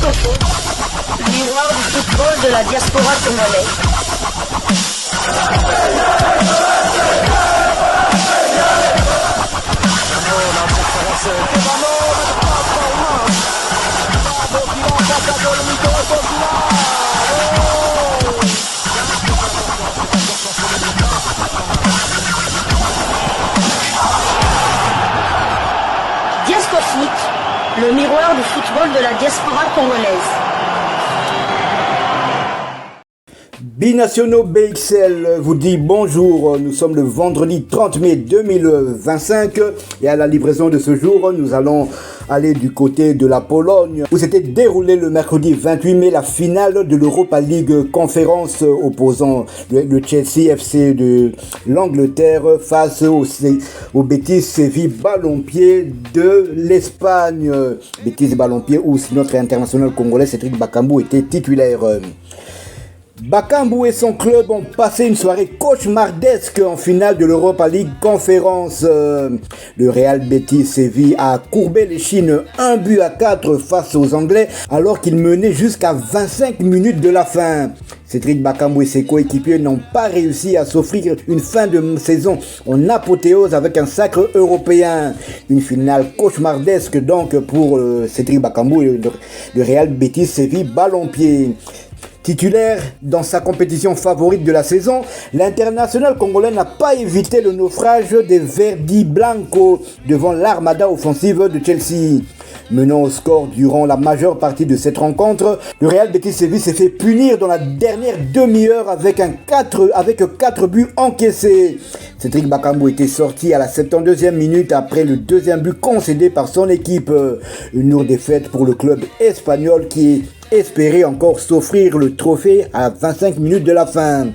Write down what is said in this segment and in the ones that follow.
Kitoko, miroir du football de la diaspora congolaise. Diascofoot, le miroir du football de la diaspora congolaise. Binationaux BXL vous dit bonjour, nous sommes le vendredi 30 mai 2025 et à la livraison de ce jour, nous allons aller du côté de la Pologne où s'était déroulé le mercredi 28 mai la finale de l'Europa League conférence opposant le Chelsea FC de l'Angleterre face au Betis Séville Ballon-Pied de l'Espagne. Betis Ballon-Pied où notre international congolais Cédric Bakambu était titulaire. Bakambu et son club ont passé une soirée cauchemardesque en finale de l'Europa League Conférence. Le Real Betis Séville a courbé les chines 1-4 face aux Anglais alors qu'ils menaient jusqu'à 25 minutes de la fin. Cédric Bakambu et ses coéquipiers n'ont pas réussi à s'offrir une fin de saison en apothéose avec un sacre européen. Une finale cauchemardesque donc pour Cédric Bakambu et le Real Betis Séville Ballon-Pied. Titulaire dans sa compétition favorite de la saison, l'international congolais n'a pas évité le naufrage des Verdi Blanco devant l'armada offensive de Chelsea. Menant au score durant la majeure partie de cette rencontre, le Real Betis Séville s'est fait punir dans la dernière demi-heure avec 4 buts encaissés. Cédric Bakambu était sorti à la 72e minute après le deuxième but concédé par son équipe. Une lourde défaite pour le club espagnol qui espérait encore s'offrir le trophée à 25 minutes de la fin.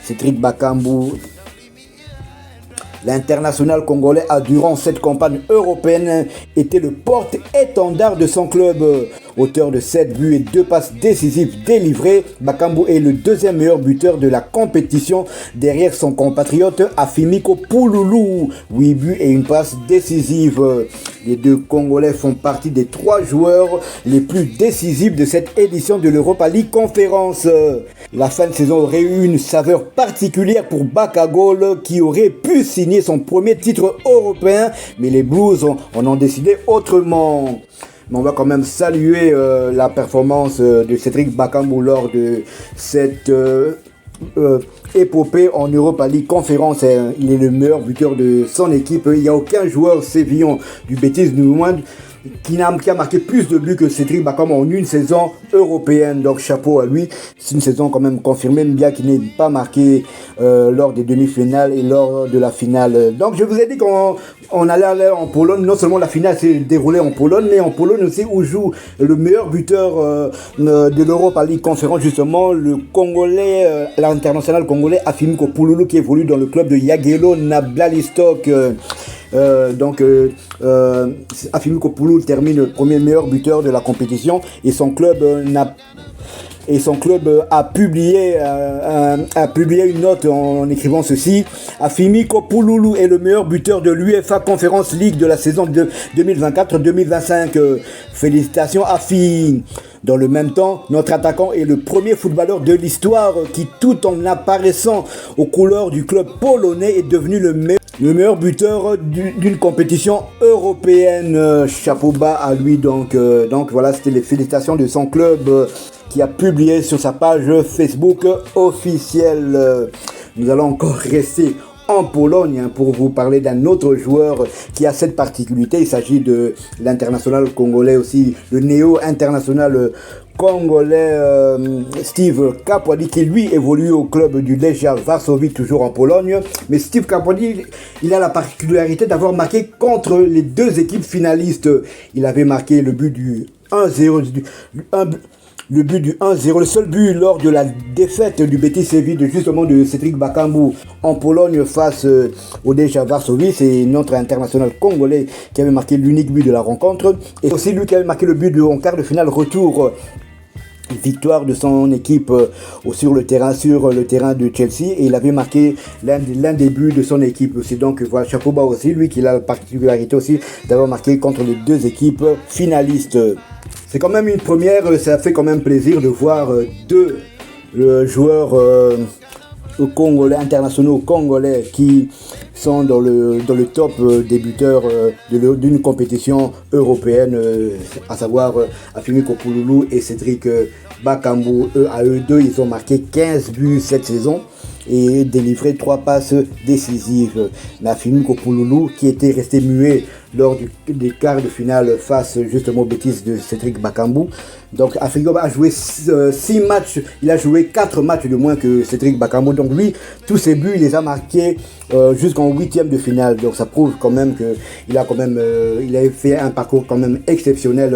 Cédric Bakambu, l'international congolais, a durant cette campagne européenne été le porte-étendard de son club. Auteur de 7 buts et 2 passes décisives délivrées, Bakambu est le deuxième meilleur buteur de la compétition derrière son compatriote Afimiko Pouloulou. 8 buts et une passe décisive. Les deux Congolais font partie des 3 joueurs les plus décisifs de cette édition de l'Europa League Conférence. La fin de saison aurait eu une saveur particulière pour Bakagol qui aurait pu signer son premier titre européen, mais les Blues en ont décidé autrement. Mais on va quand même saluer la performance de Cédric Bakambu lors de cette épopée en Europa League Conférence. Il est le meilleur buteur de son équipe. Il n'y a aucun joueur sévillan du Betis du moins qui a marqué plus de buts que Cédric Bakambu en une saison européenne. Donc chapeau à lui. C'est une saison quand même confirmée, bien qu'il n'ait pas marqué lors des demi-finales et lors de la finale. Donc je vous ai dit qu'on allait aller en Pologne. Non seulement la finale s'est déroulée en Pologne, mais en Pologne aussi où joue le meilleur buteur de l'Europa League Conférence, justement le Congolais, l'international congolais Afimiko Pouloulou qui évolue dans le club de Jagiellona Białystok. Afimiko Pouloulou termine premier meilleur buteur de la compétition et son club a publié une note en écrivant ceci: Afimiko Pouloulou est le meilleur buteur de l'UEFA Conference League de la saison de 2024-2025. Félicitations Afi. Dans le même temps, notre attaquant est le premier footballeur de l'histoire qui, tout en apparaissant aux couleurs du club polonais, est devenu le meilleur buteur d'une compétition européenne. Chapeau bas à lui. Donc voilà, c'était les félicitations de son club qui a publié sur sa page Facebook officielle. Nous allons encore rester en Pologne pour vous parler d'un autre joueur qui a cette particularité. Il s'agit de l'international congolais aussi, le néo-international congolais Steve Kapwadi qui lui évolue au club du Legia Varsovie, toujours en Pologne. Mais Steve Kapwadi, il a la particularité d'avoir marqué contre les deux équipes finalistes. Il avait marqué le but du 1-0, le but du 1-0, le seul but lors de la défaite du Betis Séville de Cédric Bakambu en Pologne face au Legia Varsovie. C'est notre international congolais qui avait marqué l'unique but de la rencontre et aussi lui qui avait marqué le but en quart de finale retour. Victoire de son équipe sur le terrain de Chelsea, et il avait marqué l'un des buts de son équipe aussi. Donc voilà, chapeau bas aussi, lui qui a la particularité aussi d'avoir marqué contre les deux équipes finalistes. C'est quand même une première, ça fait quand même plaisir de voir deux joueurs congolais, internationaux congolais qui sont dans le top des buteurs d'une compétition européenne, à savoir Afimi Kopouloulou et Cédric Bakambu. À eux deux, ils ont marqué 15 buts cette saison et délivré 3 passes décisives. Afimi Kopouloulou, qui était resté muet lors des quarts de finale face justement aux bêtises de Cédric Bakambu. Donc Afrigo a joué 6 matchs, il a joué 4 matchs de moins que Cédric Bakambu. Donc lui, tous ses buts, il les a marqués jusqu'en 8e de finale. Donc ça prouve quand même qu'il a quand même il a fait un parcours quand même exceptionnel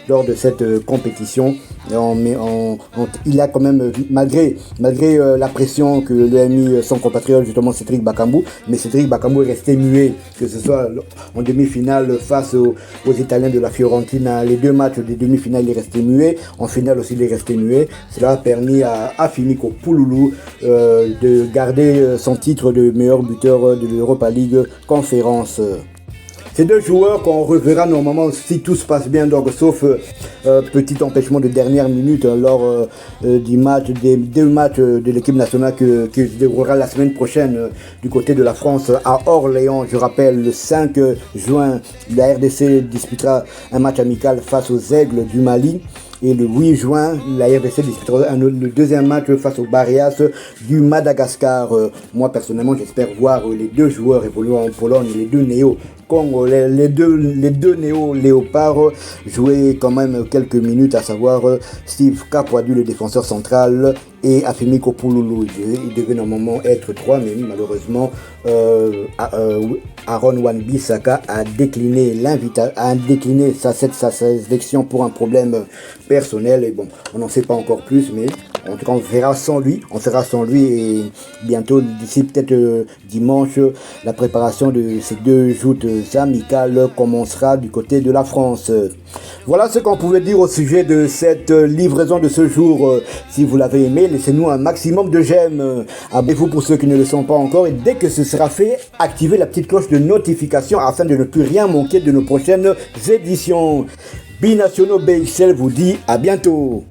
lors de cette compétition. Il a quand même, malgré la pression que lui a mis son compatriote justement Cédric Bakambu, mais Cédric Bakambu est resté muet, que ce soit en demi-finale face aux Italiens de la Fiorentina. Les 2 matchs des demi-finales, il est resté muet. En finale aussi, il est resté muet. Cela a permis à Afimi Kopouloulou de garder son titre de meilleur buteur de l'Europa League Conférence. Ces deux joueurs qu'on reverra normalement si tout se passe bien, donc sauf petit empêchement de dernière minute lors des 2 matchs de l'équipe nationale qui se déroulera la semaine prochaine du côté de la France à Orléans. Je rappelle, le 5 juin, la RDC disputera un match amical face aux Aigles du Mali. Et le 8 juin, la RDC disputera le deuxième match face aux Barrias du Madagascar. Moi, personnellement, j'espère voir les 2 joueurs évoluant en Pologne, les 2 néo-congolais, les deux néo-léopards jouer quand même quelques minutes, à savoir Steve Kapoadu, le défenseur central, et Afimi Kopouloulou. Il devait normalement être 3, mais malheureusement, Aaron Wan-Bissaka a décliné sa sélection pour un problème personnel. Et bon, on n'en sait pas encore plus, mais en tout cas, on fera sans lui. Et bientôt, d'ici peut-être dimanche, la préparation de ces 2 joutes amicales commencera du côté de la France. Voilà ce qu'on pouvait dire au sujet de cette livraison de ce jour. Si vous l'avez aimé, laissez-nous un maximum de j'aime. Abonnez-vous pour ceux qui ne le sont pas encore. Et dès que ce sera fait, activez la petite cloche de notification afin de ne plus rien manquer de nos prochaines éditions. Binationaux BXL vous dit à bientôt.